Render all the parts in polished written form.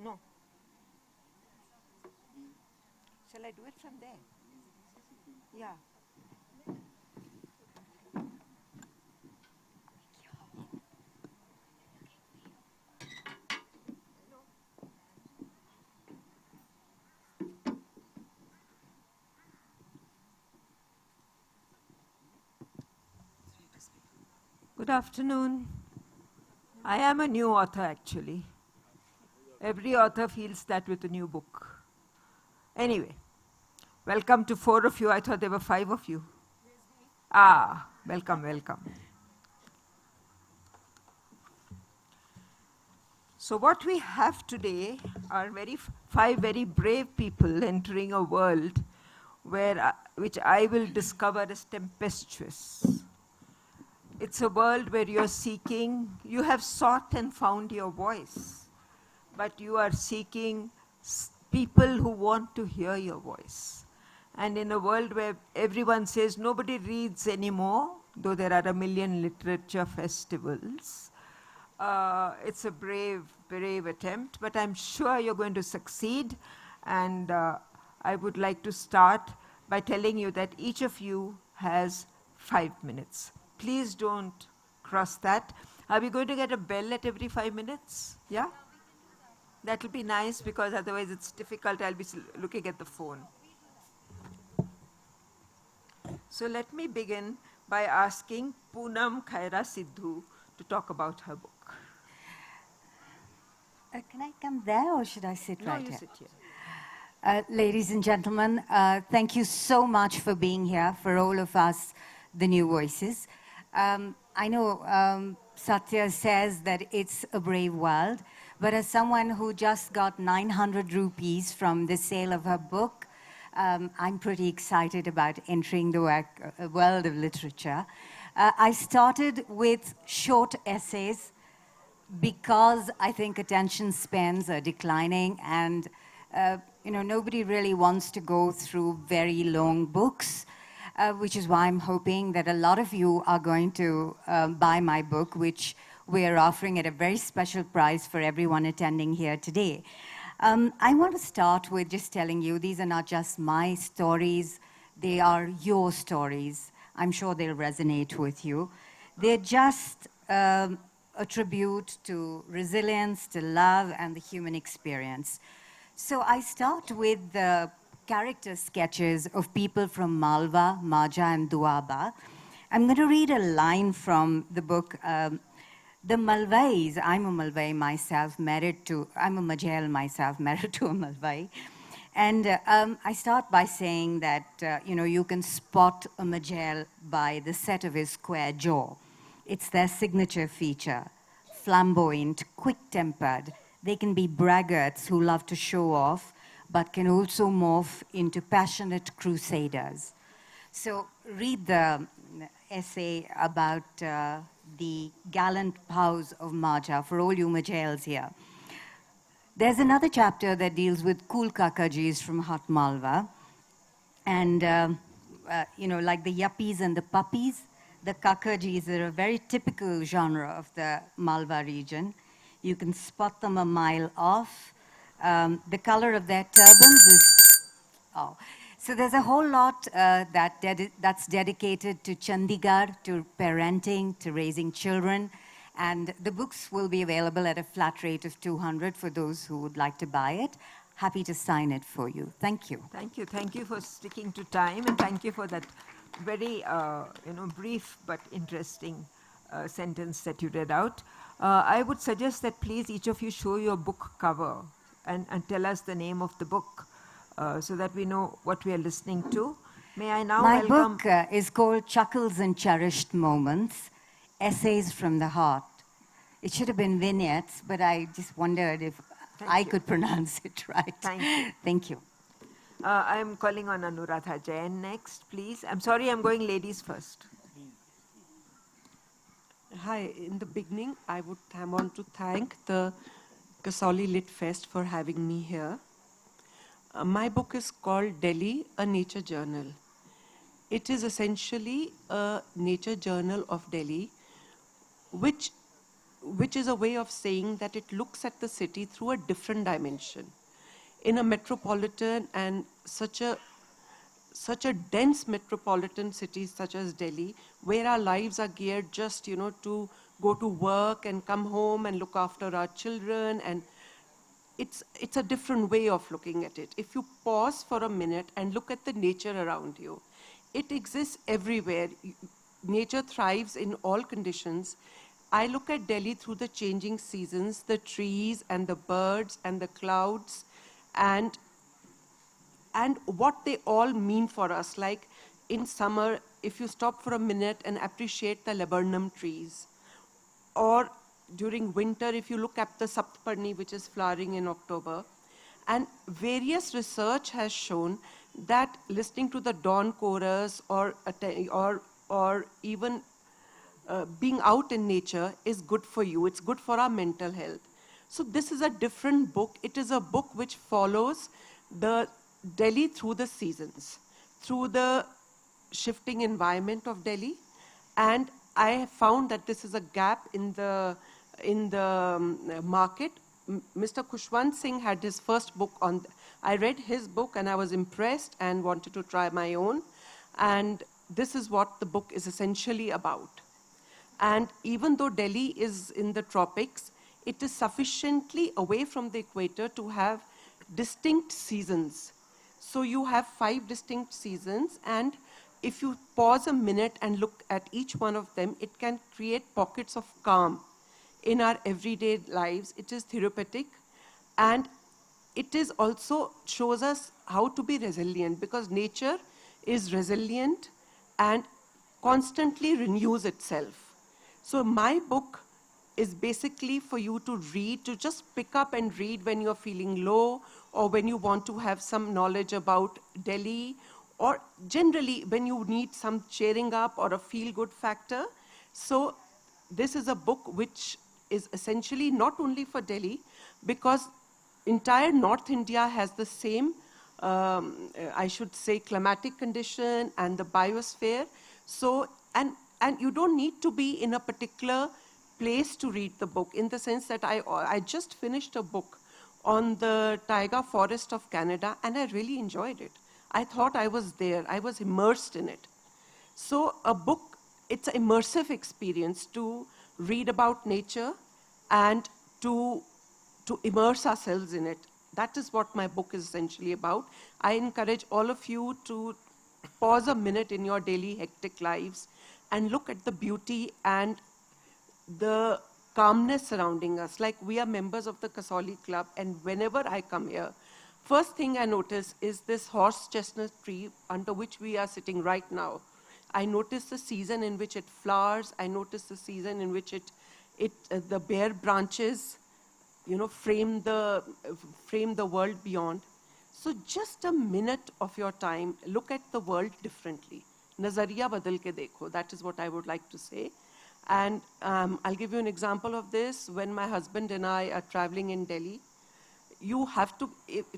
No. Shall I do it from there? Yeah. Good afternoon. I am a new author, actually. Every author feels that with a new book. Anyway, welcome to 4 of you. I thought there were 5 of you. Ah, welcome, welcome. So what we have today are 5 very brave people entering a world which I will discover as tempestuous. It's a world where you have sought and found your voice, but you are seeking people who want to hear your voice. And in a world where everyone says nobody reads anymore, though there are a million literature festivals, it's a brave, brave attempt, but I'm sure you're going to succeed. And I would like to start by telling you that each of you has 5 minutes. Please don't cross that. Are we going to get a bell at every 5 minutes? Yeah? That'll be nice, because otherwise it's difficult. I'll be looking at the phone. So let me begin by asking Punam KRA Sidhu to talk about her book. Can I come there, or should I sit right here? No, you sit here. Ladies and gentlemen, thank you so much for being here, for all of us, the new voices. I know Satya says that it's a brave world, but as someone who just got 900 rupees from the sale of her book, I'm pretty excited about entering the world of literature. I started with short essays because I think attention spans are declining, and nobody really wants to go through very long books. Which is why I'm hoping that a lot of you are going to buy my book, which we're offering at a very special price for everyone attending here today. I want to start with just telling you these are not just my stories, they are your stories. I'm sure they'll resonate with you. They're just a tribute to resilience, to love, and the human experience. So I start with the character sketches of people from Malwa, Maja, and Duaba. I'm going to read a line from the book. The Malwais, I'm a Malwai myself, I'm a Majel myself, married to a Malwai. And I start by saying that, you can spot a Majel by the set of his square jaw. It's their signature feature. Flamboyant, quick-tempered. They can be braggarts who love to show off, but can also morph into passionate crusaders. So read the essay about the gallant vows of Maja for all you Majels here. There's another chapter that deals with cool kakajis from Hot Malwa. And, like the yuppies and the puppies, the kakajis are a very typical genre of the Malwa region. You can spot them a mile off. The color of their turbans is, So there's a whole lot that's dedicated to Chandigarh, to parenting, to raising children. And the books will be available at a flat rate of 200 for those who would like to buy it. Happy to sign it for you. Thank you. Thank you. Thank you for sticking to time, and thank you for that very brief but interesting sentence that you read out. I would suggest that please each of you show your book cover and tell us the name of the book so that we know what we are listening to. May I now welcome... My book is called Chuckles and Cherished Moments, Essays from the Heart. It should have been vignettes, but I just wondered if I could pronounce it right. Thank you. Thank you. I'm calling on Anuradha. Jain next, please. I'm sorry, I'm going ladies first. Hi, in the beginning, I want to thank the Kasauli Lit Fest for having me here. My book is called Delhi, a Nature Journal. It is essentially a nature journal of Delhi, which which is a way of saying that it looks at the city through a different dimension. In a metropolitan and such a dense metropolitan city such as Delhi, where our lives are geared just, to go to work and come home and look after our children, and it's a different way of looking at it. If you pause for a minute and look at the nature around you, it exists everywhere. Nature thrives in all conditions. I look at Delhi through the changing seasons, the trees and the birds and the clouds, and what they all mean for us. Like in summer, if you stop for a minute and appreciate the laburnum trees, or during winter, if you look at the Saptaparni, which is flowering in October, and various research has shown that listening to the dawn chorus or even being out in nature is good for you. It's good for our mental health. So this is a different book. It is a book which follows the Delhi through the seasons, through the shifting environment of Delhi. And I have found that this is a gap in the market. Mr. Khushwant Singh had his first book on. I read his book and I was impressed and wanted to try my own. And this is what the book is essentially about. And even though Delhi is in the tropics, it is sufficiently away from the equator to have distinct seasons. So you have 5 distinct seasons, and if you pause a minute and look at each one of them, it can create pockets of calm in our everyday lives. It is therapeutic, and it is also shows us how to be resilient, because nature is resilient and constantly renews itself. So my book is basically for you to read, to just pick up and read when you're feeling low, or when you want to have some knowledge about Delhi, or generally when you need some cheering up or a feel-good factor. So this is a book which is essentially not only for Delhi, because entire North India has the same, I should say, climatic condition and the biosphere. So, and you don't need to be in a particular place to read the book, in the sense that I just finished a book on the taiga forest of Canada, and I really enjoyed it. I thought I was there. I was immersed in it. So a book, it's an immersive experience to read about nature and to immerse ourselves in it. That is what my book is essentially about. I encourage all of you to pause a minute in your daily hectic lives and look at the beauty and the calmness surrounding us. Like, we are members of the Kasoli Club, and whenever I come here, first thing I notice is this horse chestnut tree under which we are sitting right now. I notice the season in which it flowers. I notice the season in which the bare branches, frame the world beyond. So just a minute of your time, look at the world differently. Nazariya badal ke dekho. That is what I would like to say. And I'll give you an example of this. When my husband and I are traveling in Delhi,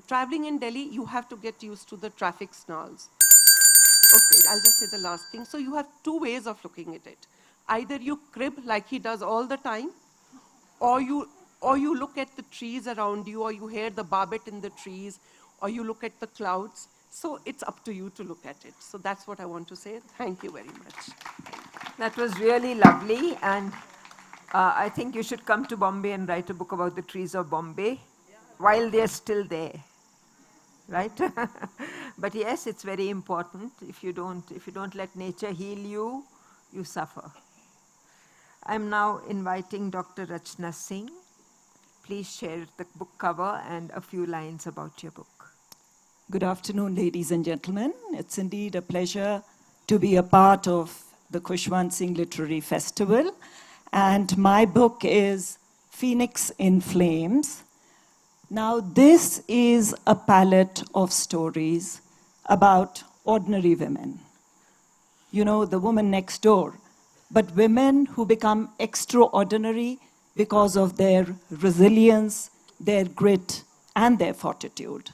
traveling in Delhi, you have to get used to the traffic snarls. Okay, I'll just say the last thing. So you have 2 ways of looking at it. Either you crib like he does all the time, or you look at the trees around you, or you hear the barbet in the trees, or you look at the clouds. So it's up to you to look at it. So that's what I want to say. Thank you very much. That was really lovely, and I think you should come to Bombay and write a book about the trees of Bombay while they're still there, right? But yes, it's very important. If you don't let nature heal you, you suffer. I'm now inviting Dr. Rachna Singh. Please share the book cover and a few lines about your book. Good afternoon, ladies and gentlemen. It's indeed a pleasure to be a part of the Khushwant Singh Literary Festival. And my book is Phoenix in Flames. Now, this is a palette of stories about ordinary women. You know, the woman next door, but women who become extraordinary because of their resilience, their grit, and their fortitude.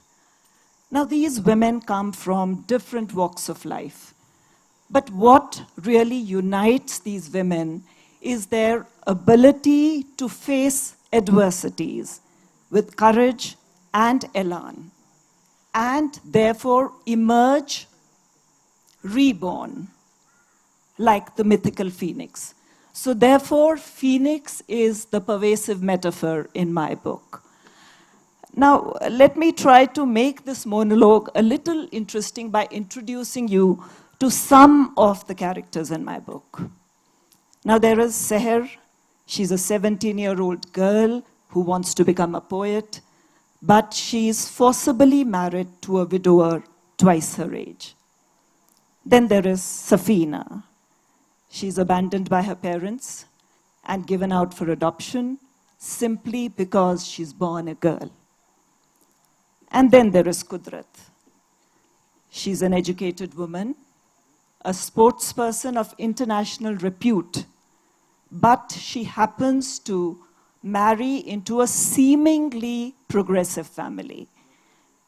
Now, these women come from different walks of life. But what really unites these women is their ability to face adversities with courage and elan, and therefore emerge reborn like the mythical phoenix. So therefore, phoenix is the pervasive metaphor in my book. Now, let me try to make this monologue a little interesting by introducing you to some of the characters in my book. Now, there is Seher. She's a 17-year-old girl who wants to become a poet, but she's forcibly married to a widower twice her age. Then there is Safina. She's abandoned by her parents and given out for adoption simply because she's born a girl. And then there is Kudrat. She's an educated woman, a sportsperson of international repute, but she happens to marry into a seemingly progressive family.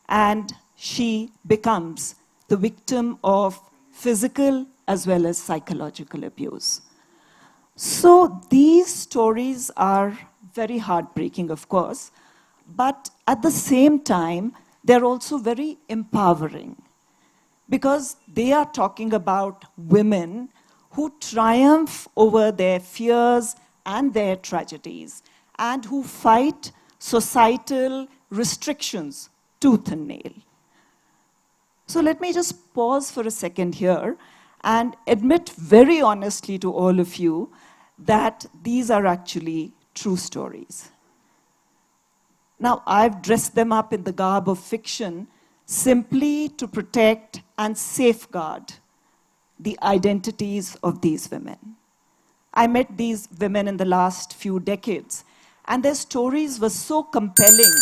And she becomes the victim of physical as well as psychological abuse. So these stories are very heartbreaking, of course, but at the same time, they're also very empowering because they are talking about women who triumph over their fears and their tragedies and who fight societal restrictions tooth and nail. So let me just pause for a second here and admit very honestly to all of you that these are actually true stories. Now, I've dressed them up in the garb of fiction simply to protect and safeguard the identities of these women. I met these women in the last few decades, and their stories were so compelling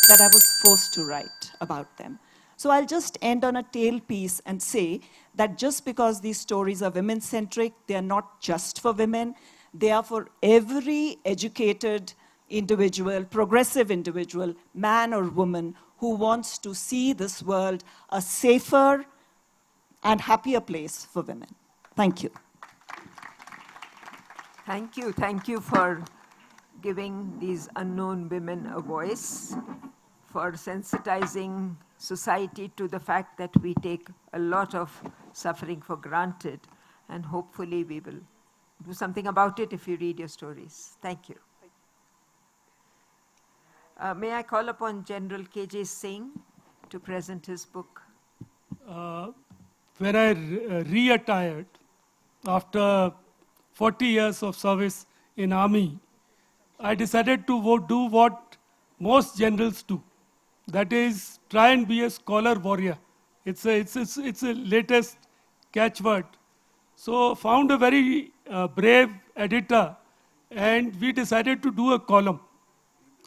that I was forced to write about them. So I'll just end on a tail piece and say that just because these stories are women-centric, they are not just for women. They are for every educated individual, progressive individual, man or woman, who wants to see this world a safer and happier place for women. Thank you. Thank you. Thank you for giving these unknown women a voice, for sensitizing society to the fact that we take a lot of suffering for granted, and hopefully we will do something about it if you read your stories. Thank you. May I call upon General KJ Singh to present his book? When I retired after 40 years of service in army, I decided to do what most generals do. That is, try and be a scholar warrior. It's a latest catchword. So found a very brave editor, and we decided to do a column.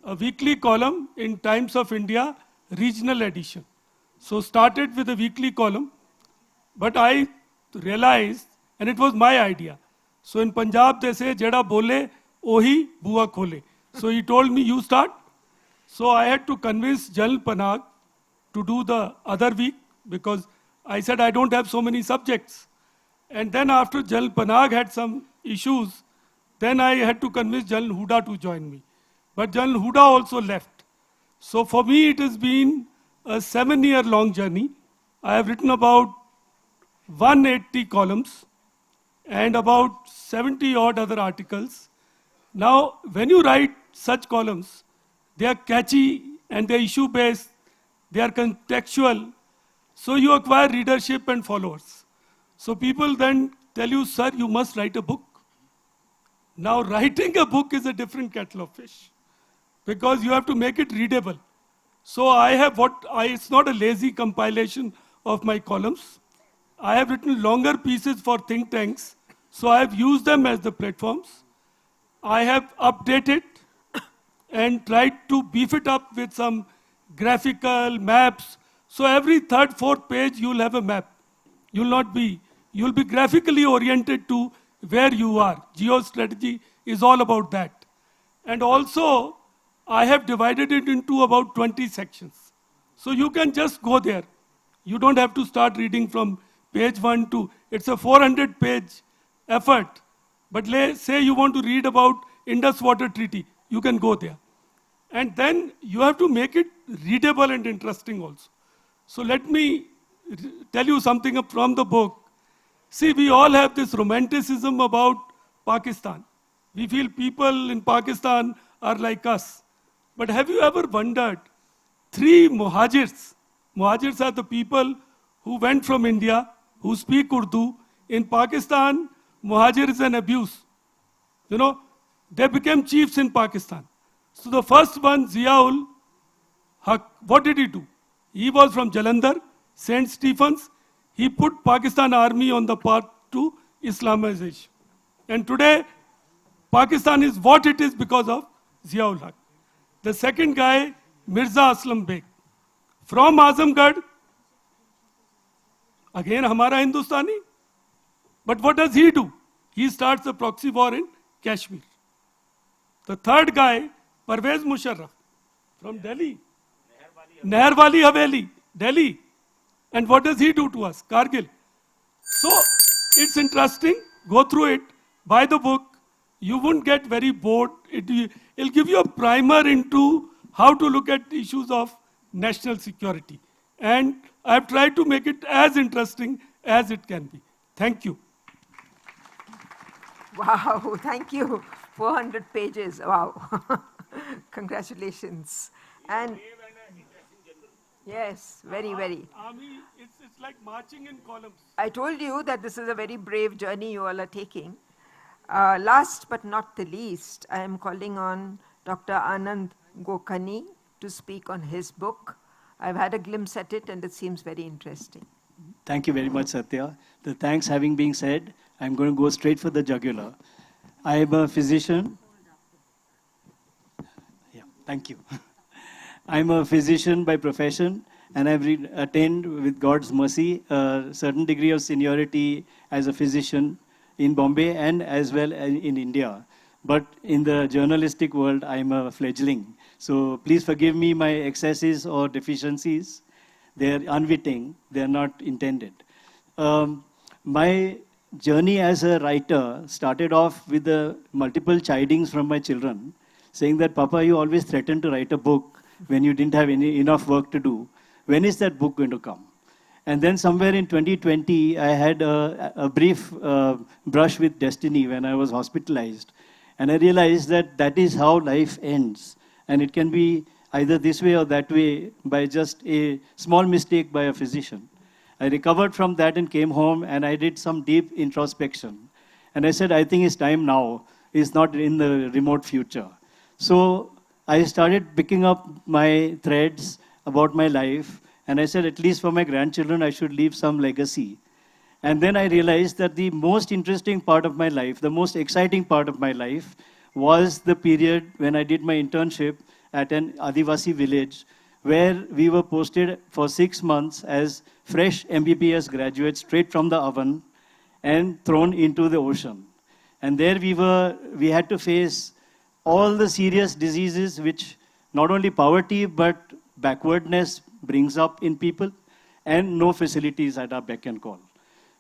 A weekly column in Times of India, regional edition. So started with a weekly column, but I realized, and it was my idea. So in Punjab they say, "Jada bole, ohi bua khole." So he told me, "You start." So I had to convince Jal Panag to do the other week because I said I don't have so many subjects. And then after Jal Panag had some issues, then I had to convince Jal Huda to join me. But Jal Huda also left. So for me, it has been a 7-year-long journey. I have written about 180 columns and about 70 odd other articles. Now, when you write such columns, they are catchy and they are issue-based, they are contextual, so you acquire readership and followers. So people then tell you, "Sir, you must write a book." Now, writing a book is a different kettle of fish, because you have to make it readable. So it's not a lazy compilation of my columns. I have written longer pieces for think tanks, so I have used them as the platforms. I have updated and tried to beef it up with some graphical maps. So every third, fourth page, you'll have a map. You'll be graphically oriented to where you are. Geostrategy is all about that. And also, I have divided it into about 20 sections. So you can just go there. You don't have to start reading from page 1 to, it's a 400-page effort But say you want to read about Indus Water Treaty, you can go there. And then you have to make it readable and interesting also. So let me tell you something from the book. See, we all have this romanticism about Pakistan. We feel people in Pakistan are like us. But have you ever wondered, 3 muhajirs, muhajirs are the people who went from India, who speak Urdu. In Pakistan, muhajir is an abuse. You know, they became chiefs in Pakistan. So the first one, Ziaul Haq, what did he do? He was from Jalandhar, St. Stephen's. He put Pakistan army on the path to Islamization. And today, Pakistan is what it is because of Ziaul Haq. The second guy, Mirza Aslam Beg. From Azamgarh, again Hamara Hindustani. But what does he do? He starts a proxy war in Kashmir. The third guy, Parvez Musharraf, from Delhi. Naharwali Haveli, Delhi. And what does he do to us? Kargil. So, it's interesting. Go through it. Buy the book. You won't get very bored. It'll give you a primer into how to look at issues of national security. And I've tried to make it as interesting as it can be. Thank you. Wow, thank you. 400 pages. Wow. Congratulations. And yes, very, very. Army, it's like marching in columns. I told you that this is a very brave journey you all are taking. Last but not the least, I am calling on Dr. Anand Gokani to speak on his book. I've had a glimpse at it and it seems very interesting. Thank you very much, Satya. The thanks having been said, I'm going to go straight for the jugular. I am a physician. Yeah, thank you. I'm a physician by profession, and I've attained, with God's mercy, a certain degree of seniority as a physician in Bombay and as well in India. But in the journalistic world, I'm a fledgling. So please forgive me my excesses or deficiencies. They're unwitting, they're not intended. My journey as a writer started off with the multiple chidings from my children, saying that, Papa, you always threatened to write a book when you didn't have enough work to do. When is that book going to come? And then somewhere in 2020, I had a brief brush with destiny when I was hospitalized. And I realized that that is how life ends. And it can be either this way or that way by just a small mistake by a physician. I recovered from that and came home and I did some deep introspection. And I said, I think it's time now. It's not in the remote future. So I started picking up my threads about my life. And I said, at least for my grandchildren, I should leave some legacy. And then I realized that the most interesting part of my life, the most exciting part of my life, was the period when I did my internship at an Adivasi village, where we were posted for 6 months as fresh MBBS graduates straight from the oven and thrown into the ocean. And there we had to face all the serious diseases which not only poverty but backwardness brings up in people, and no facilities at our beck and call.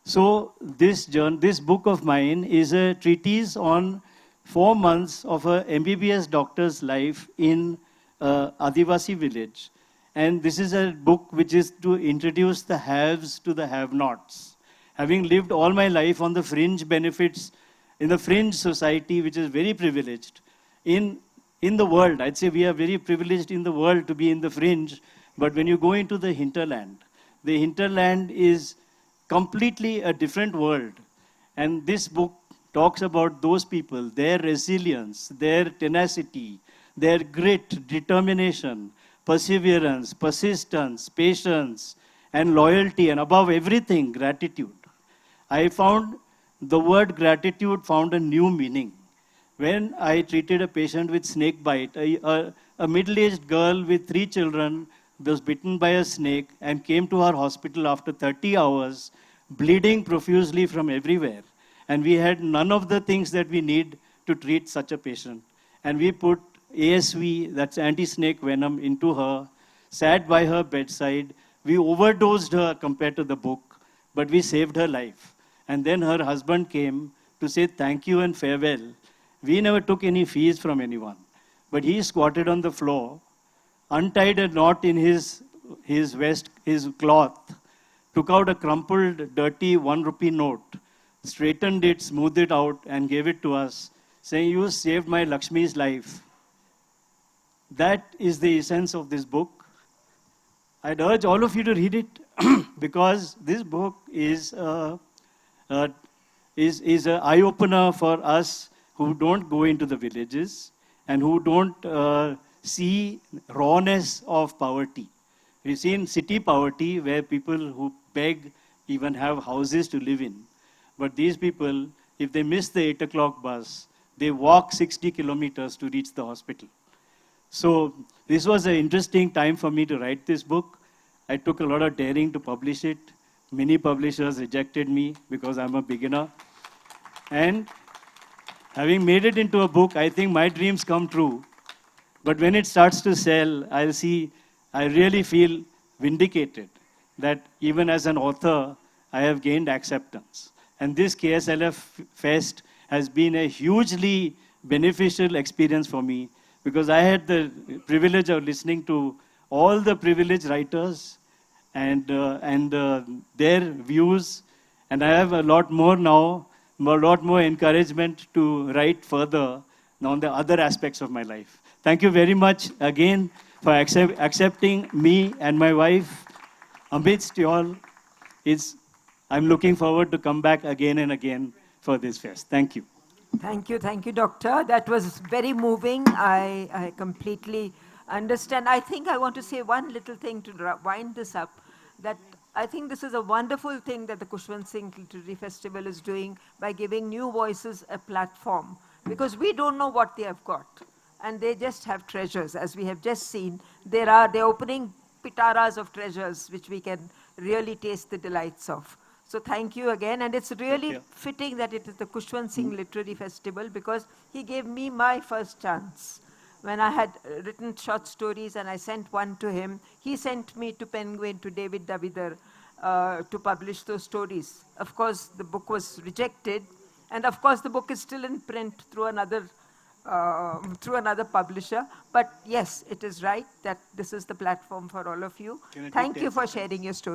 So this book of mine is a treatise on 4 months of a MBBS doctor's life in Adivasi village. And this is a book which is to introduce the haves to the have-nots. Having lived all my life on the fringe benefits, in the fringe society, which is very privileged, in the world, I'd say we are very privileged in the world to be in the fringe, but when you go into the hinterland is completely a different world. And this book talks about those people, their resilience, their tenacity, their grit, determination, perseverance, persistence, patience, and loyalty, and above everything, gratitude. I found the word gratitude found a new meaning. When I treated a patient with snake bite, a middle-aged girl with 3 children was bitten by a snake and came to our hospital after 30 hours, bleeding profusely from everywhere. And we had none of the things that we need to treat such a patient. And we put ASV, that's anti-snake venom, into her, sat by her bedside. We overdosed her compared to the book, but we saved her life. And then her husband came to to say thank you and farewell. We never took any fees from anyone. But he squatted on the floor, untied a knot in his vest, his cloth, took out a crumpled, dirty 1 rupee note, straightened it, smoothed it out, and gave it to us, saying, "You saved my Lakshmi's life." That is the essence of this book. I'd urge all of you to read it because this book is an eye-opener for us who don't go into the villages and who don't see rawness of poverty. We've seen city poverty where people who beg even have houses to live in. But these people, if they miss the 8 o'clock bus, they walk 60 kilometers to reach the hospital. So this was an interesting time for me to write this book. I took a lot of daring to publish it. Many publishers rejected me because I'm a beginner. And having made it into a book, I think my dreams come true. But when it starts to sell, I really feel vindicated that even as an author, I have gained acceptance. And this KSLF Fest has been a hugely beneficial experience for me because I had the privilege of listening to all the privileged writers and their views. And I have a lot more now, a lot more encouragement to write further on the other aspects of my life. Thank you very much again for accepting me and my wife amidst you all. I'm looking forward to come back again and again for this fest. Thank you. Thank you, Doctor. That was very moving. I completely understand. I think I want to say one little thing to wind this up, that I think this is a wonderful thing that the Khushwant Singh Literary Festival is doing by giving new voices a platform, because we don't know what they have got. And they just have treasures, as we have just seen. They're opening pitaras of treasures, which we can really taste the delights of. So thank you again. And it's really fitting that it is the Khushwant Singh Literary Festival, because he gave me my first chance. When I had written short stories and I sent one to him, he sent me to Penguin, to David Davidar, to publish those stories. Of course, the book was rejected. And of course, the book is still in print through another publisher. But yes, it is right that this is the platform for all of you. Thank you for sharing your story.